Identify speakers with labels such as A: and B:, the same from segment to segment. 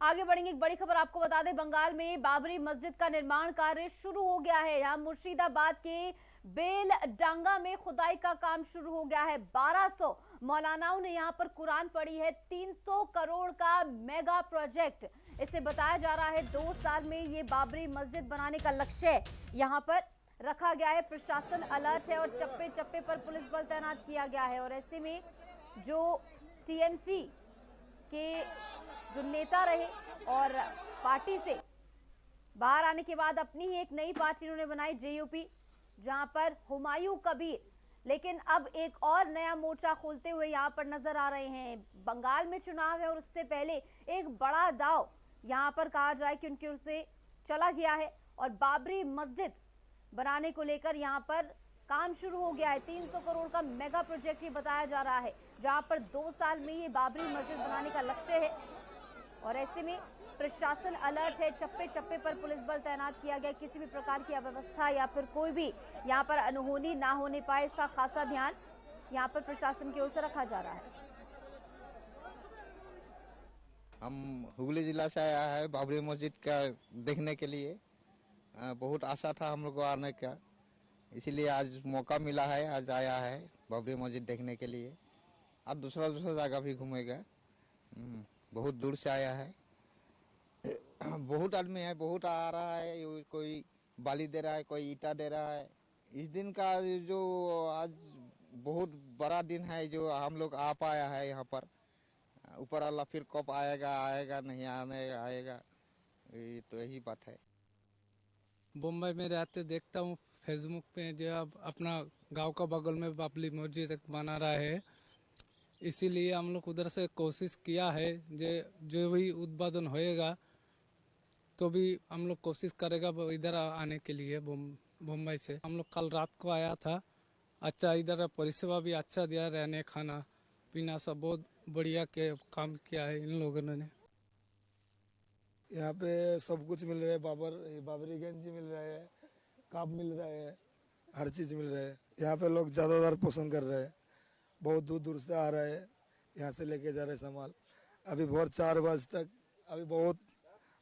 A: आगे बढ़ेंगे, एक बड़ी खबर आपको बता दें, बंगाल में बाबरी मस्जिद का निर्माण कार्य शुरू हो गया है। यहाँ मुर्शिदाबाद के बेलडांगा में खुदाई का काम शुरू हो गया है। 1200 मौलानाओं ने यहाँ पर कुरान पढ़ी है। 300 करोड़ का मेगा प्रोजेक्ट, इसे बताया जा रहा है 2 साल में ये बाबरी मस्जिद बनाने का लक्ष्य यहाँ पर रखा गया है। प्रशासन अलर्ट है और चप्पे चप्पे पर पुलिस बल तैनात किया गया है। और ऐसे में जो टीएमसी के जो नेता रहे और पार्टी से बाहर आने के बाद अपनी ही एक नई पार्टी उन्होंने बनाई, जेयूपी, जहां पर हुमायूं कबीर, लेकिन अब एक और नया मोर्चा खोलते हुए यहां पर नजर आ रहे हैं। बंगाल में चुनाव है और उससे पहले एक बड़ा दाव यहां पर कहा जाए कि उनकी ओर से चला गया है और बाबरी मस्जिद बनाने को लेकर यहां पर काम शुरू हो गया है। 300 करोड़ का मेगा प्रोजेक्ट ये बताया जा रहा है, जहां पर 2 साल में ये बाबरी मस्जिद बनाने का लक्ष्य है। और ऐसे में प्रशासन अलर्ट है, चप्पे चप्पे पर पुलिस बल तैनात किया गया। किसी भी प्रकार की अव्यवस्था या फिर कोई भी यहाँ पर अनहोनी ना होने पाए, इसका खासा ध्यान यहाँ पर प्रशासन की ओर से रखा जा रहा है।
B: हम हुगली जिला से आया है बाबरी मस्जिद का देखने के लिए। बहुत आशा था हम लोग को आने का, इसीलिए आज मौका मिला है, आज आया है बाबरी मस्जिद देखने के लिए। अब दूसरा जगह भी घूमेगा। बहुत दूर से आया है। बहुत आदमी है, बहुत आ रहा है, कोई बाली दे रहा है, कोई ईटा दे रहा है। इस दिन का जो आज बहुत बड़ा दिन है जो हम लोग आ पाया है यहाँ पर। ऊपर वाला फिर कब आएगा नहीं आएगा, ये तो यही बात है।
C: मुंबई में रहते देखता हूँ फेसबुक पे जो अब अपना गांव का बगल में बाबरी मस्जिद बना रहा है, इसीलिए हम लोग उधर से कोशिश किया है जो भी उद्বোधन होएगा तो भी हम लोग कोशिश करेगा इधर आने के लिए। मुंबई से हम लोग कल रात को आया था। अच्छा, इधर परिसेवा भी अच्छा दिया, रहने खाना पीना सब बहुत बढ़िया के काम किया है इन लोगों ने।
D: यहाँ पे सब कुछ मिल रहा है, बाबरीगंज मिल रहा है, काप मिल रहा है, हर चीज़ मिल रहा है। यहाँ पे लोग ज़्यादातर पसंद कर रहे हैं, बहुत दूर दूर से आ रहे हैं, यहाँ से लेके जा रहे सामान। अभी भोर 4 बजे तक अभी बहुत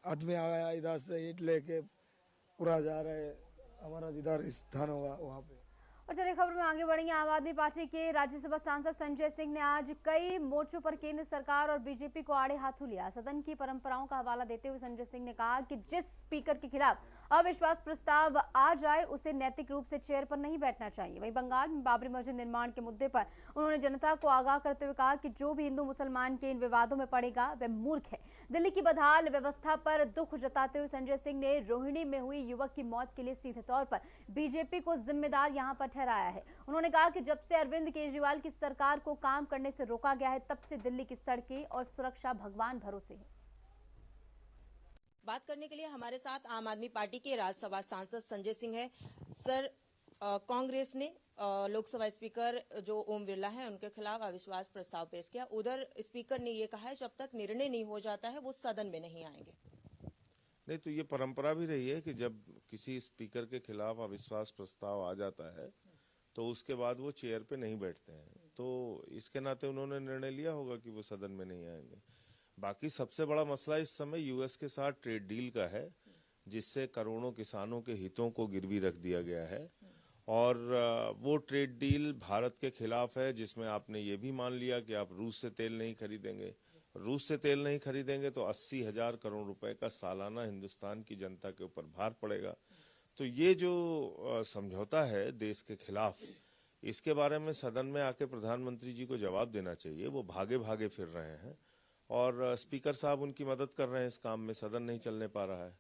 D: आदमी आया, इधर से ईंट लेके पूरा जा रहे हैं। हमारा जिधर स्थान होगा वहाँ पे।
A: और चलिए खबर में आगे बढ़ेंगे। आम आदमी पार्टी के राज्यसभा सांसद संजय सिंह ने आज कई मोर्चों पर केंद्र सरकार और बीजेपी को आड़े हाथों लिया। सदन की परंपराओं का हवाला देते हुए संजय सिंह ने कहा कि जिस स्पीकर के खिलाफ अविश्वास प्रस्ताव आ जाए उसे नैतिक रूप से चेयर पर नहीं बैठना चाहिए। वहीं बंगाल में बाबरी मस्जिद निर्माण के मुद्दे पर उन्होंने जनता को आगाह करते हुए कहा कि जो भी हिंदू मुसलमान के इन विवादों में पड़ेगा वह मूर्ख है। दिल्ली की बदहाल व्यवस्था पर दुख जताते हुए संजय सिंह ने रोहिणी में हुई युवक की मौत के लिए सीधे तौर पर बीजेपी को जिम्मेदार यहां पर ठहराया है। उन्होंने कहा कि जब से अरविंद केजरीवाल की सरकार को काम करने से रोका गया है, तब से दिल्ली की सड़कें और सुरक्षा भगवान भरोसे है।
E: बात करने के लिए हमारे साथ आम आदमी पार्टी के राज्यसभा सांसद संजय सिंह है। सर, कांग्रेस ने लोकसभा स्पीकर जो ओम बिरला है उनके खिलाफ अविश्वास प्रस्ताव पेश किया। उधर स्पीकर ने यह कहा है जब तक निर्णय नहीं हो जाता है वो सदन में नहीं आएंगे।
F: नहीं, तो ये परंपरा भी रही है कि जब किसी स्पीकर के खिलाफ अविश्वास प्रस्ताव आ जाता है तो उसके बाद वो चेयर पे नहीं बैठते हैं। तो इसके नाते उन्होंने निर्णय लिया होगा कि वो सदन में नहीं आएंगे। बाकी सबसे बड़ा मसला इस समय यूएस के साथ ट्रेड डील का है, जिससे करोड़ों किसानों के हितों को गिरवी रख दिया गया है। और वो ट्रेड डील भारत के खिलाफ है, जिसमें आपने ये भी मान लिया कि आप रूस से तेल नहीं खरीदेंगे। रूस से तेल नहीं खरीदेंगे तो 80,000 करोड़ रुपए का सालाना हिंदुस्तान की जनता के ऊपर भार पड़ेगा। तो ये जो समझौता है देश के खिलाफ, इसके बारे में सदन में आके प्रधानमंत्री जी को जवाब देना चाहिए। वो भागे भागे फिर रहे हैं और स्पीकर साहब उनकी मदद कर रहे हैं इस काम में, सदन नहीं चलने पा रहा है,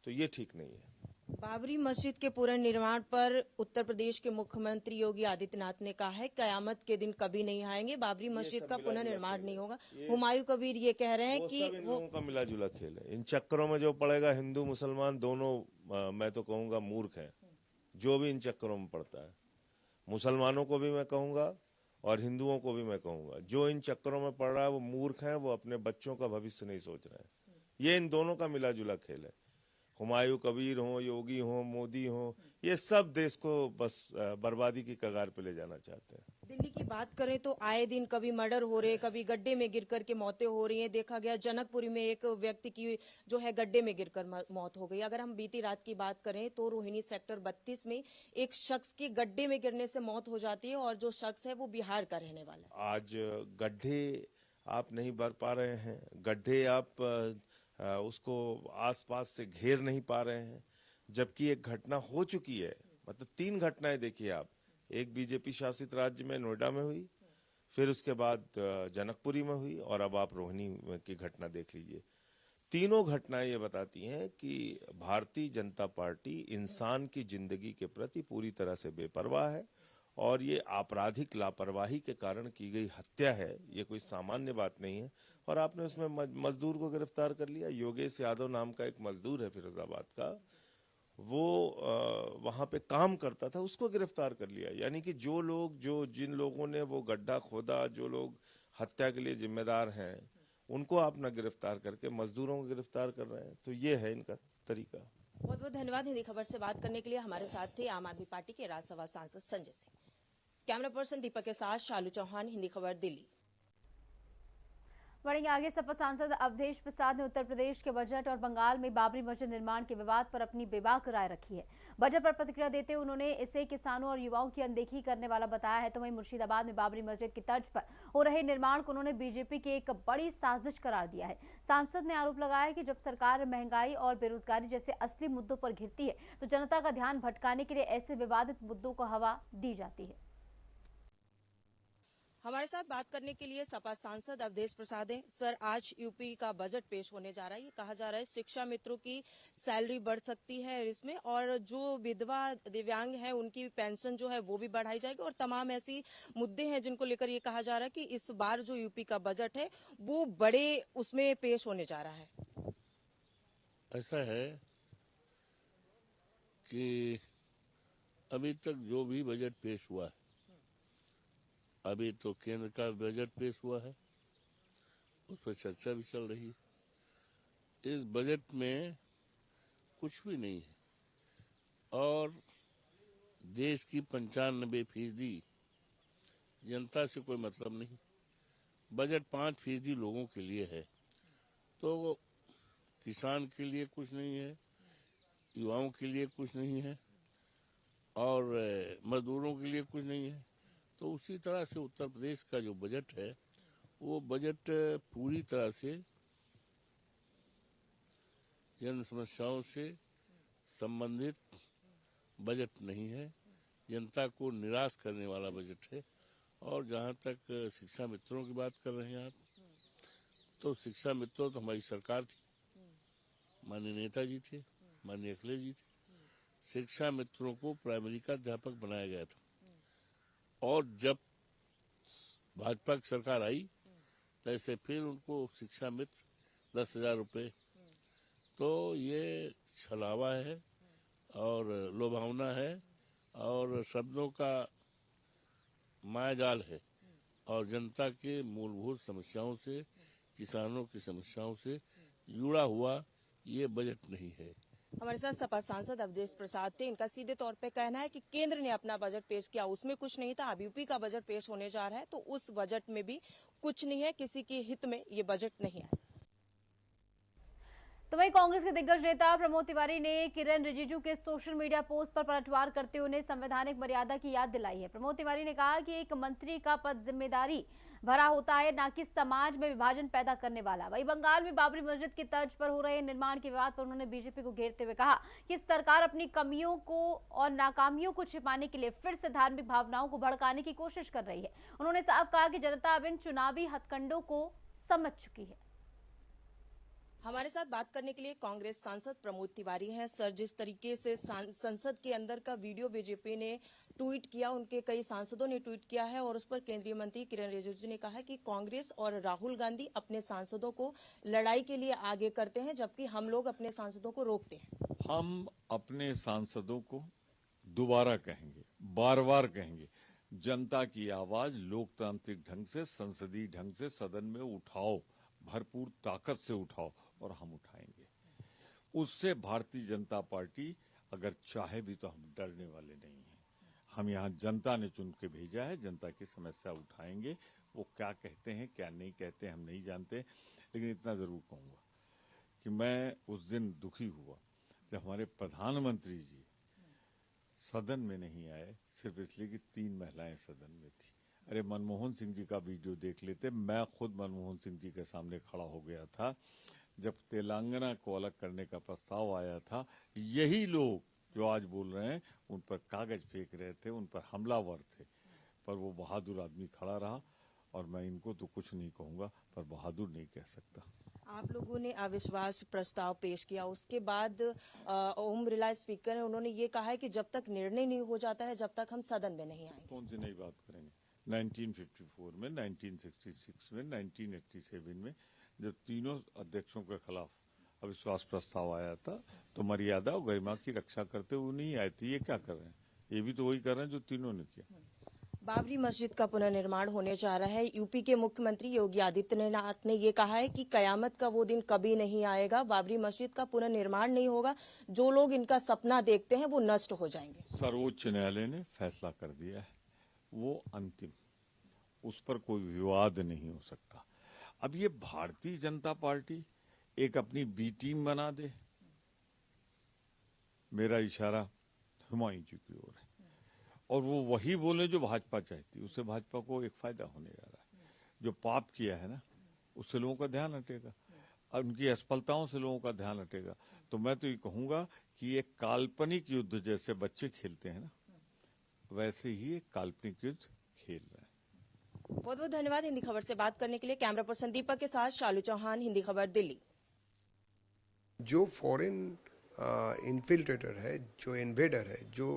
F: तो ये ठीक नहीं है।
E: बाबरी मस्जिद के पुनर्निर्माण पर उत्तर प्रदेश के मुख्यमंत्री योगी आदित्यनाथ ने कहा है कयामत के दिन कभी नहीं आएंगे, बाबरी मस्जिद का पुनर्निर्माण नहीं होगा। हुमायूं कबीर ये कह रहे हैं कि
F: इन लोगों का मिला जुला खेल है। इन चक्करों में जो पड़ेगा हिंदू मुसलमान दोनों, मैं तो कहूंगा मूर्ख हैं जो भी इन चक्करों में पड़ता है। मुसलमानों को भी मैं कहूंगा और हिंदुओं को भी मैं कहूंगा, जो इन चक्करों में पड़ रहा है वो मूर्ख हैं, वो अपने बच्चों का भविष्य नहीं सोच रहे हैं। ये इन दोनों का मिला जुला खेल है। हुमायूं कबीर हो, योगी हो, मोदी हो, ये सब देश को बस बर्बादी की कगार पे ले जाना चाहते हैं।
E: दिल्ली की बात करें तो आए दिन कभी मर्डर हो रहे, कभी गड्ढे में गिरकर के मौतें हो रही हैं। देखा गया जनकपुरी में एक व्यक्ति की जो है गड्ढे में गिरकर मौत हो गई। अगर हम बीती रात की बात करें तो रोहिणी सेक्टर 32 में एक शख्स की गड्ढे में गिरने से मौत हो जाती है और जो शख्स है वो बिहार का रहने वाला है।
F: आज गड्ढे आप नहीं भर पा रहे हैं, गड्ढे आप उसको आसपास से घेर नहीं पा रहे हैं, जबकि एक घटना हो चुकी है। मतलब 3 घटनाएं देखिए आप, एक बीजेपी शासित राज्य में नोएडा में हुई, फिर उसके बाद जनकपुरी में हुई और अब आप रोहिणी की घटना देख लीजिए। तीनों घटनाएं ये बताती हैं कि भारतीय जनता पार्टी इंसान की जिंदगी के प्रति पूरी तरह से बेपरवाह है और ये आपराधिक लापरवाही के कारण की गई हत्या है। ये कोई सामान्य बात नहीं है। और आपने उसमें मजदूर को गिरफ्तार कर लिया। योगेश यादव नाम का एक मजदूर है फिरोजाबाद का, वो वहां पे काम करता था, उसको गिरफ्तार कर लिया। यानी कि जिन लोगों ने वो गड्ढा खोदा, जो लोग हत्या के लिए जिम्मेदार हैं, उनको आप न गिरफ्तार करके मजदूरों को गिरफ्तार कर रहे हैं। तो ये है इनका तरीका।
E: बहुत बहुत धन्यवाद हिंदी खबर से बात करने के लिए। हमारे साथ थे आम आदमी पार्टी के राज्यसभा सांसद संजय सिंह। कैमरा पर्सन दीपक के साथ शालू चौहान, हिंदी खबर, दिल्ली।
A: बढ़ेंगे आगे। सपा सांसद अवधेश प्रसाद ने उत्तर प्रदेश के बजट और बंगाल में बाबरी मस्जिद निर्माण के विवाद पर अपनी बेबाक राय रखी है। बजट पर प्रतिक्रिया देते हुए उन्होंने इसे किसानों और युवाओं की अनदेखी करने वाला बताया है। तो वहीं मुर्शिदाबाद में बाबरी मस्जिद की तर्ज पर हो रहे निर्माण को उन्होंने बीजेपी की एक बड़ी साजिश करार दिया है। सांसद ने आरोप लगाया कि जब सरकार महंगाई और बेरोजगारी जैसे असली मुद्दों पर घिरती है तो जनता का ध्यान भटकाने के लिए ऐसे विवादित मुद्दों को हवा दी जाती है।
E: हमारे साथ बात करने के लिए सपा सांसद अवधेश प्रसाद हैं। सर, आज यूपी का बजट पेश होने जा रहा है। ये कहा जा रहा है शिक्षा मित्रों की सैलरी बढ़ सकती है इसमें, और जो विधवा दिव्यांग है उनकी पेंशन जो है वो भी बढ़ाई जाएगी, और तमाम ऐसी मुद्दे हैं जिनको लेकर ये कहा जा रहा है कि इस बार जो यूपी का बजट है वो बड़े उसमें पेश होने जा रहा है।
G: ऐसा है कि अभी तक जो भी बजट पेश हुआ है, अभी तो केंद्र का बजट पेश हुआ है, उस पर चर्चा भी चल रही है। इस बजट में कुछ भी नहीं है और देश की 95% जनता से कोई मतलब नहीं। बजट 5% लोगों के लिए है, तो किसान के लिए कुछ नहीं है, युवाओं के लिए कुछ नहीं है और मजदूरों के लिए कुछ नहीं है। तो उसी तरह से उत्तर प्रदेश का जो बजट है वो बजट पूरी तरह से जन समस्याओं से संबंधित बजट नहीं है, जनता को निराश करने वाला बजट है। और जहाँ तक शिक्षा मित्रों की बात कर रहे हैं आप, तो शिक्षा मित्रों तो हमारी सरकार थी, माननीय नेताजी थे, माननीय अखिलेश जी थे। शिक्षा मित्रों को प्राइमरी का अध्यापक बनाया गया था और जब भाजपा की सरकार आई तैसे फिर उनको शिक्षा मित्र 10,000 रुपये। तो ये छलावा है और लोभावना है और शब्दों का मायाजाल है और जनता के मूलभूत समस्याओं से, किसानों की समस्याओं से जुड़ा हुआ ये बजट नहीं है।
E: हमारे साथ सपा सांसद अवधेश प्रसाद थे। इनका सीधे तौर पे कहना है कि केंद्र ने अपना बजट पेश किया, उसमें कुछ नहीं था। अब यूपी का बजट पेश होने जा रहा है तो उस बजट में भी कुछ नहीं है, किसी के हित में ये बजट नहीं है।
A: तो वहीं कांग्रेस के दिग्गज नेता प्रमोद तिवारी ने किरण रिजिजू के सोशल मीडिया पोस्ट पर पलटवार करते हुए उन्हें संवैधानिक मर्यादा की याद दिलाई है। प्रमोद तिवारी ने कहा कि एक मंत्री का पद जिम्मेदारी भरा होता है, न कि समाज में विभाजन पैदा करने वाला। वहीं बंगाल में बाबरी मस्जिद की तर्ज पर हो रहे निर्माण के विवाद पर उन्होंने बीजेपी को घेरते हुए कहा कि सरकार अपनी कमियों को और नाकामियों को छिपाने के लिए फिर से धार्मिक भावनाओं को भड़काने की कोशिश कर रही है। उन्होंने साफ कहा कि जनता अब इन चुनावी हथकंडों को समझ चुकी है।
E: हमारे साथ बात करने के लिए कांग्रेस सांसद प्रमोद तिवारी हैं। सर, जिस तरीके से संसद के अंदर का वीडियो बीजेपी ने ट्वीट किया, उनके कई सांसदों ने ट्वीट किया है और उस पर केंद्रीय मंत्री किरण रिजिजू ने कहा कि कांग्रेस और राहुल गांधी अपने सांसदों को लड़ाई के लिए आगे करते हैं, जबकि हम लोग अपने सांसदों को रोकते हैं।
H: हम अपने सांसदों को दोबारा कहेंगे, बार बार कहेंगे, जनता की आवाज लोकतांत्रिक ढंग से, संसदीय ढंग से सदन में उठाओ, भरपूर ताकत से उठाओ, और हम उठाएंगे। उससे भारतीय जनता पार्टी अगर चाहे भी तो हम डरने वाले नहीं हैं। हम यहाँ जनता ने चुन के भेजा है, जनता की समस्या उठाएंगे। वो क्या कहते हैं क्या नहीं कहते हम नहीं जानते, लेकिन इतना जरूर कहूँगा कि मैं उस दिन दुखी हुआ जब हमारे प्रधानमंत्री जी सदन में नहीं आए, सिर्फ इसलिए कि 3 महिलाएं सदन में थी। अरे मनमोहन सिंह जी का वीडियो देख लेते। मैं खुद मनमोहन सिंह जी के सामने खड़ा हो गया था जब तेलंगाना को अलग करने का प्रस्ताव आया था। यही लोग जो आज बोल रहे हैं उन पर कागज फेंक रहे थे, उन पर हमलावर थे, पर वो बहादुर आदमी खड़ा रहा। और मैं इनको तो कुछ नहीं कहूंगा, पर बहादुर नहीं कह सकता।
E: आप लोगों ने अविश्वास प्रस्ताव पेश किया, उसके बाद ओम बिरला स्पीकर है, उन्होंने ये कहा है कि जब तक निर्णय नहीं हो जाता है जब तक हम सदन में नहीं आएंगे।
H: कौन सी नई बात करेंगे? 1954 में, 1966 में, 1987 में जब तीनों अध्यक्षों के खिलाफ अविश्वास प्रस्ताव आया था तो मर्यादा और गरिमा की रक्षा करते हुए नहीं आए थे। ये क्या कर रहे हैं? ये भी तो वही कर रहे हैं जो तीनों ने किया।
E: बाबरी मस्जिद का पुनर्निर्माण होने जा रहा है। यूपी के मुख्यमंत्री योगी आदित्यनाथ ने ये कहा है कि कयामत का वो दिन कभी नहीं आएगा, बाबरी मस्जिद का पुनर्निर्माण नहीं होगा, जो लोग इनका सपना देखते हैं वो नष्ट हो जाएंगे।
H: सर्वोच्च न्यायालय ने फैसला कर दिया है, वो अंतिम, उस पर कोई विवाद नहीं हो सकता। अब ये भारतीय जनता पार्टी एक अपनी बी टीम बना दे, मेरा इशारा हुमायूं जी की ओर है, और वो वही बोले जो भाजपा चाहती है, उससे भाजपा को एक फायदा होने जा रहा है। जो पाप किया है ना, उससे लोगों का ध्यान हटेगा और उनकी असफलताओं से लोगों का ध्यान हटेगा। तो मैं तो ये कहूंगा कि एक काल्पनिक युद्ध जैसे बच्चे खेलते हैं ना, वैसे ही एक काल्पनिक युद्ध खेल रहे हैं।
E: बहुत बहुत धन्यवाद हिंदी खबर से बात करने के लिए। कैमरा पर्सन दीपक के साथ शालू चौहान, हिंदी खबर, दिल्ली।
I: जो फॉरेन इन्फिल्ट्रेटर है, जो इन्वेडर है, जो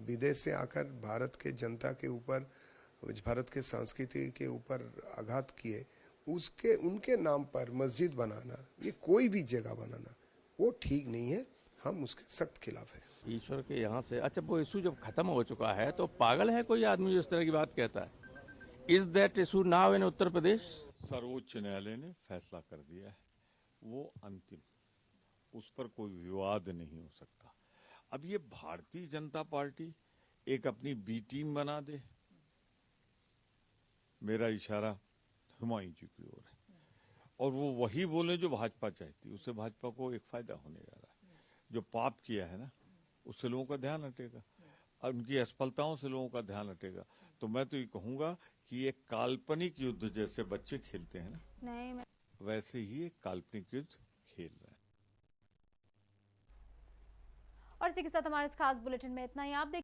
I: विदेश से आकर भारत के जनता के ऊपर, भारत के संस्कृति के ऊपर आघात किए, उनके नाम पर मस्जिद बनाना, ये कोई भी जगह बनाना, वो ठीक नहीं है। हम उसके सख्त खिलाफ है।
J: ईश्वर के यहाँ से, अच्छा वो इशू जब खत्म हो चुका है तो पागल है कोई आदमी जो इस तरह की बात कहता है? Is that issue now in Uttar Pradesh?
H: सर्वोच्च न्यायालय ने फैसला कर दिया है, वो अंतिम, उस पर कोई विवाद नहीं हो सकता। अब ये भारतीय जनता पार्टी एक अपनी बी टीम बना दे, मेरा इशारा हुमायूं जी की ओर है, और वो वही बोले जो भाजपा चाहती है, उससे भाजपा को एक फायदा होने जा रहा है। जो पाप किया है ना, उससे लोगों का ध्यान हटेगा और उनकी असफलताओं से लोगों का ध्यान हटेगा। तो मैं तो ये कहूंगा कि एक काल्पनिक युद्ध जैसे बच्चे खेलते हैं ना, वैसे ही एक काल्पनिक युद्ध खेल रहे हैं।
A: और इसी के साथ हमारे इस खास बुलेटिन में इतना ही। आप